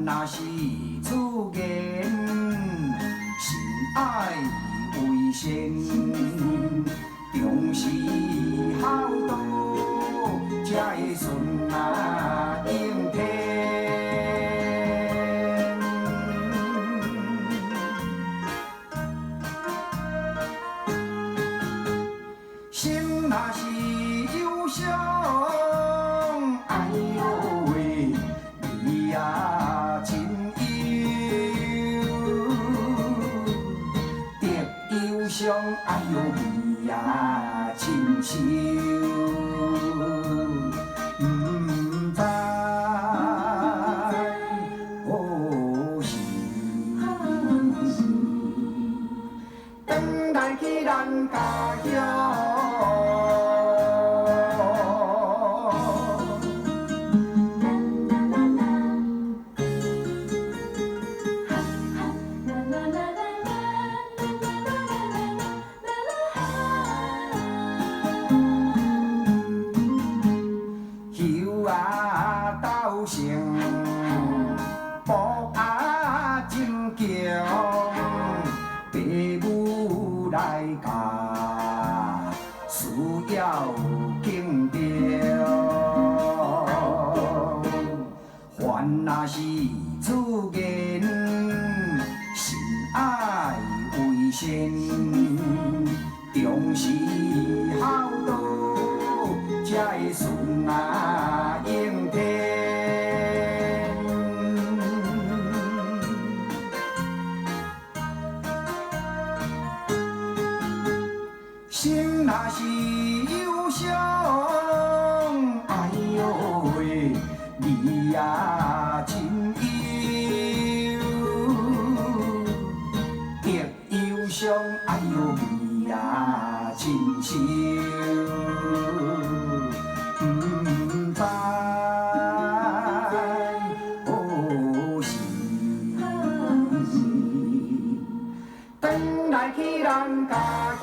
若是出言，心爱为先，重视孝道，才会顺啊应天。心若是忧伤，哎呦喂，你啊真忧，得忧伤，哎呦你啊真愁，不知何时转来去咱家乡。叶啊斗成，布啊真强，父母来教，需要敬重。凡若是出言，心爱为先，重视孝道，才会顺啊应天。心若是忧伤，哎呦喂，你啊真忧，得忧伤，哎呦你啊真愁，不知何时转来去咱家乡。